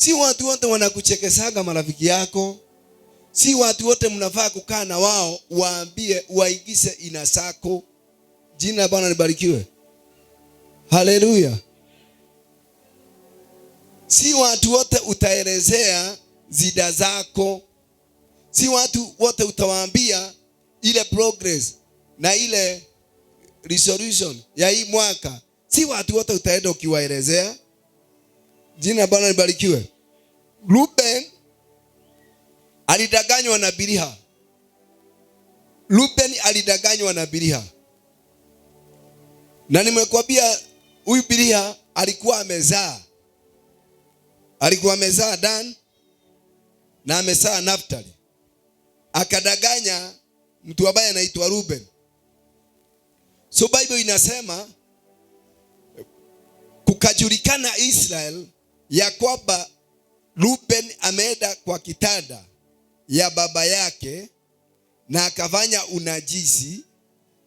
Si watu wote wanakuchekesaga marafiki yako. Si watu wote mnafaa kukaa na wao waambie waigize inasako. Jina la Bwana libarikiwe. Haleluya. Si watu wote utaelezea zida zako. Si watu wote utawaambia ile progress na ile resolution ya hii mwaka. Si watu wote utaenda ukiwaelezea. Jina la Bwana libarikiwe. Ruben alidanganywa na Biliha. Ruben alidanganywa na Biliha. Na nimekwambia huyu Biliha alikuwa amezaa. Alikuwa amezaa Dan na amezaa Naftali. Akadanganya mtu ambaye anaitwa Ruben. So Bible inasema kukajulikana Israel ya kwamba Ruben ameenda kwa kitanda ya baba yake na akafanya unajisi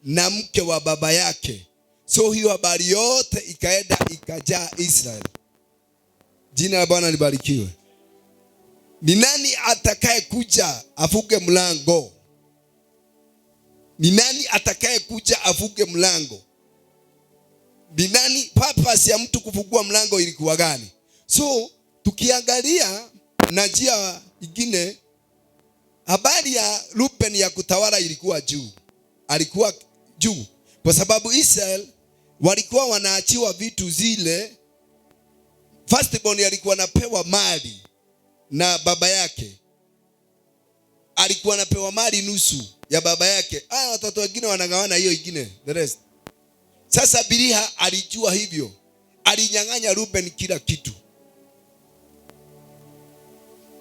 na mke wa baba yake. So hiyo habari yote ikaenda ikajaa Israel. Jina la Bwana libarikiwe. Ni nani atakaye kuja afunge mlango? Ni nani atakaye kuja afunge mlango? Ni nani? Purpose ya mtu kufungua mlango ilikuwa gani? So tukiangalia na njia nyingine, habari ya Ruben ya kutawala ilikuwa juu. Alikuwa juu kwa sababu Israel walikuwa wanaachiwa vitu zile. Firstborn alikuwa anapewa mali na baba yake. Alikuwa anapewa mali nusu ya baba yake. Watoto wengine wanagawana hiyo ingine, the rest. Sasa Biliha alijua hivyo. Alinyang'anya Ruben kila kitu.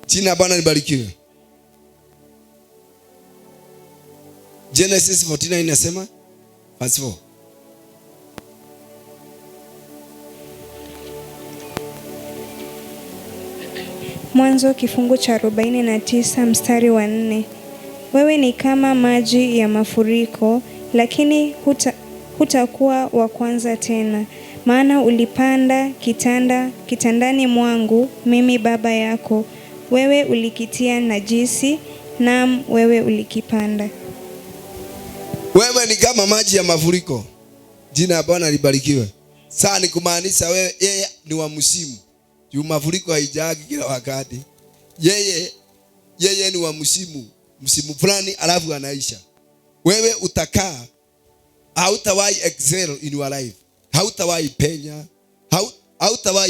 Jina la Bwana libarikiwe. Genesis 49 inasema verse 4. Mwanzo kifungu cha 49 mstari wa 4. Wewe ni kama maji ya mafuriko, lakini hutakuwa wa kwanza tena. Maana ulipanda kitandani mwangu, mimi baba yako. Wewe ulikitia najisi, naam wewe ulikipanda. Wewe ni kama maji ya mafuriko. Jina la Bwana libarikiwe. Sasa ni kumaanisha wewe, yeye ni wa msimu. Juu mafuriko haijagi kila wakati. Yeye ni wa msimu fulani alafu anaisha. Wewe utakaa, hautawahi excel in your life. Hautawahi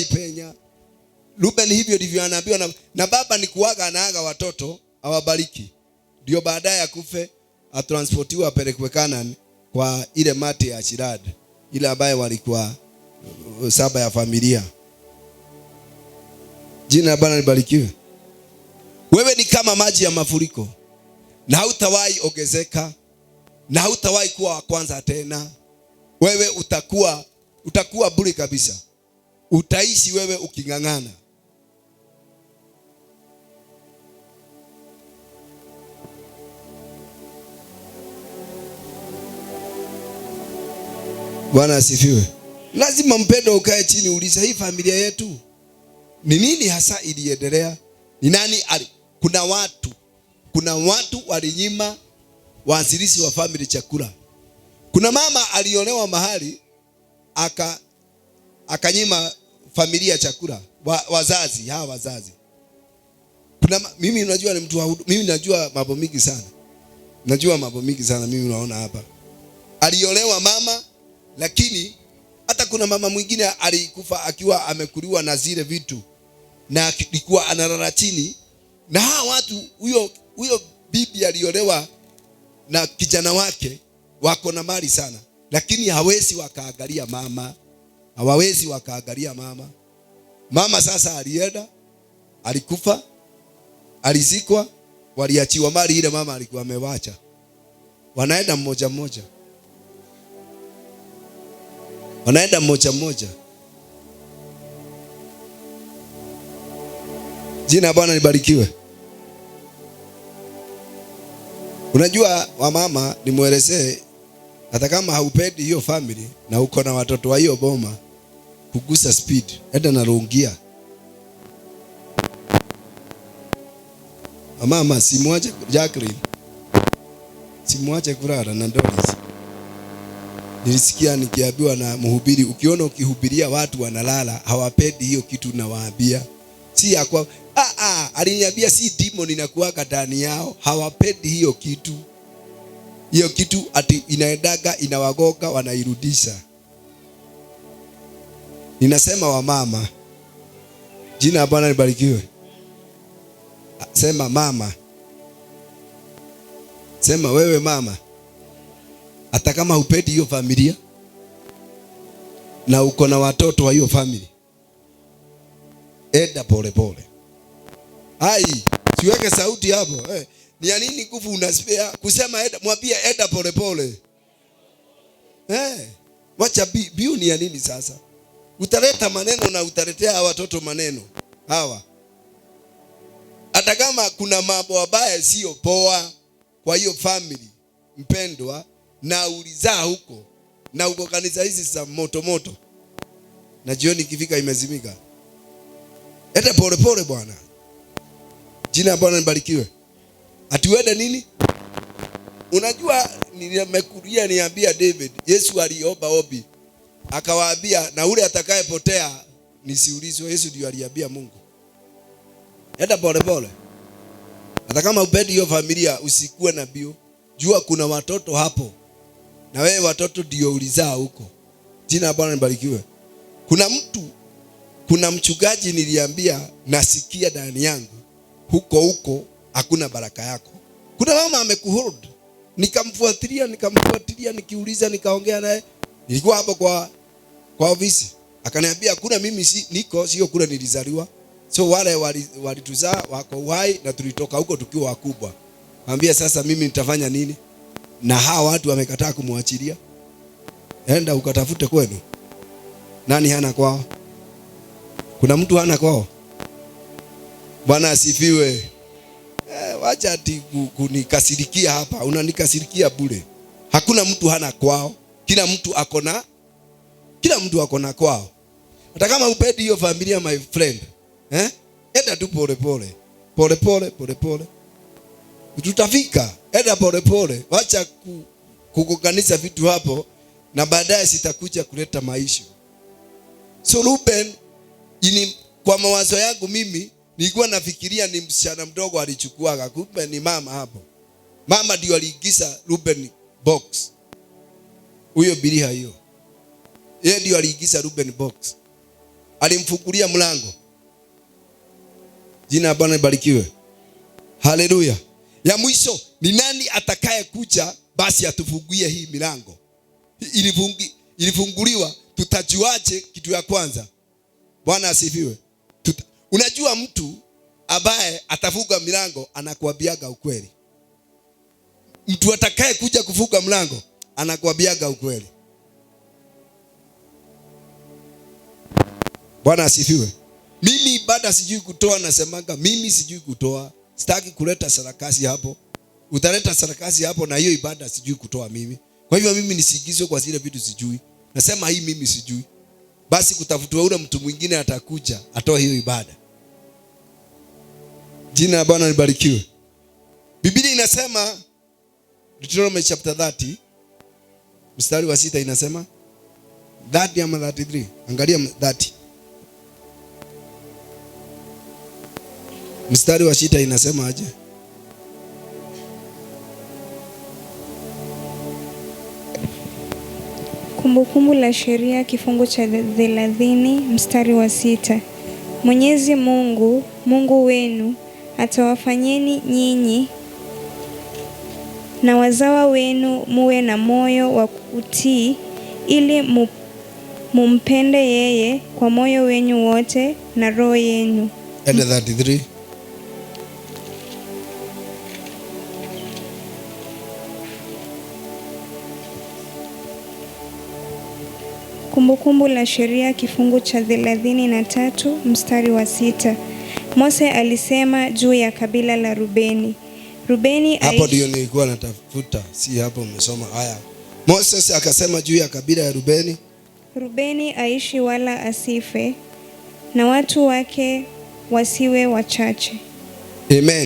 penya. Ruben hivyo ndivyo anaambiwa na baba, ni kuaga anaaga watoto awabariki. Ndio baadaye akufe atransportiwa apelekwe Canaan kwa ile mate ya Shirad, ile ambaye walikuwa saba ya familia. Jina la Bwana libarikiwe. Wewe ni kama maji ya mafuriko na hautawahi ongezeka na hautawahi kuwa wa kwanza tena. Wewe utakuwa bure kabisa. Utaishi wewe ukingangana. Bwana asifiwe. Lazima mpendo ukae chini uliza, hii familia yetu ni nini hasa iliendelea? Ni nani kuna watu walinyima waanzilishi wa family chakula. Kuna mama aliolewa mahali akanyima familia chakula, wazazi. Mimi unajua ni mtu mimi najua mambo mingi sana. Mimi unaona hapa. Aliolewa mama, lakini hata kuna mama mwingine alikufa akiwa amekuliwa na zile vitu na alikuwa analala chini. Na hawa watu, huyo bibi aliolewa na kijana wake wako na mali sana, lakini hawezi wakaangalia mama. Mama sasa alienda, alikufa, alizikwa, waliachiwa mali ile mama alikuwa amewacha. Wanaenda mmoja mmoja. Jina la Bwana libarikiwe. Unajua wamama, nimuelezee, hata kama haupendi hiyo family na uko na watoto wa hiyo boma, kugusa speed, enda na rungia. Mama simwache Jacqueline. Simwache kulala na Doris. Nilisikia nikiambiwa na mhubiri, ukiona ukihubiria watu wanalala, hawapendi hiyo kitu nawaambia. Si yakwa aliniambia si demon inakuwa ndani yao, hawapendi hiyo kitu. Hiyo kitu ati inaendaga inawagoga wanairudisha. Ninasema wa mama. Jina la Bwana libarikiwe. Sema mama. Sema wewe mama. Hata kama hupendi hiyo familia na uko na watoto wa hiyo family, enda pole pole. Siweke sauti hapo. Ni ya nini nguvu unaspea kusema enda, mwambie enda pole pole. Wacha biu ni ya nini sasa? Utaleta maneno na utaletea watoto maneno. Hawa. Hata kama kuna mambo mabaya sio poa kwa hiyo family, mpendwa, na ulizaa huko na uko kanisa hizi za moto moto, na jioni ikifika imezimika, enda pole pole bwana. Jina la Bwana libarikiwe. Atiwede nini? Unajua nimekuria niambia David, Yesu aliomba ombi akawaambia, na ule atakayepotea nisiulizwe. Yesu ndio aliambia Mungu, enda pole pole. Hata kama upendi hiyo familia, usikuwe na bio. Jua kuna watoto hapo, na wewe watoto ndio ulizaa huko. Jina la Bwana libarikiwe. Kuna mchungaji niliambia, nasikia ndani yangu huko hakuna baraka yako. Kuna mama amekuhold. Nikamfuatilia nikiuliza, nikaongea naye. Nilikuwa hapo kwa ofisi. Akaniambia kuna mimi sio kule nilizaliwa. So wale walituzaa wako uhai na tulitoka huko tukiwa wakubwa. Mwambie sasa mimi nitafanya nini? Na hawa watu wamekataa kumwachilia. Enda ukatafute kwenu. Nani hana kwao? Kuna mtu hana kwao? Bwana asifiwe. Wacha ati kunikasirikia hapa. Unanikasirikia bure. Hakuna mtu hana kwao. Kila mtu ako na kwao. Hata kama upendi hiyo familia, my friend, enda tu pole pole. Pole pole. Tutafika. Enda pole pole. Wacha kukuganisha vitu hapo na baadaye sitakuja kuleta maisha. So Ruben, kwa mawazo yangu mimi nilikuwa nafikiria ni msichana mdogo alichukuaga, kumbe ni mama hapo. Mama ndio aliingiza Ruben box. Huyo biliha hiyo. Yeye ndio aliingiza Ruben box. Alimfungulia mlango. Jina la Bwana libarikiwe. Haleluya. Ya mwisho, ni nani atakaye kuja basi atufungulie hii milango? Ilifunguliwa, tutajuaje? Kitu ya kwanza. Bwana asifiwe. Unajua mtu ambaye atafunga milango anakuambiaga ukweli. Mtu atakaye kuja kufunga mlango anakuambiaga ukweli. Bwana asifiwe. Mimi ibada sijui kutoa, nasemanga mimi sijui kutoa. Sitaki kuleta sarakasi hapo. Utaleta sarakasi hapo na hiyo ibada sijui kutoa mimi. Kwa hivyo mimi nisiingizwe kwa zile vitu sijui. Nasema hii mimi sijui. Basi kutafutwa ule mtu mwingine atakuja atoe hiyo ibada. Jina la Bwana libarikiwe. Biblia inasema Deuteronomy chapter 30 mstari wa 6 inasema 30 ama 33. Angalia 30. Mstari wa 6 inasema aje? Kumbukumbu la Sheria kifungu cha 30 mstari wa 6. Mwenyezi Mungu wenu atawafanyeni nyinyi na wazawa wenu muwe na moyo wa kutii, ili mumpende yeye kwa moyo wenu wote na roho yenu. 33. Kumbukumbu la Sheria kifungu cha 33 mstari wa 6. Mose alisema juu ya kabila la Rubeni. Hapo ndio nilikuwa natafuta, si hapo umesoma haya. Moses akasema juu ya kabila ya Rubeni. Rubeni aishi wala asife, na watu wake wasiwe wachache. Amen.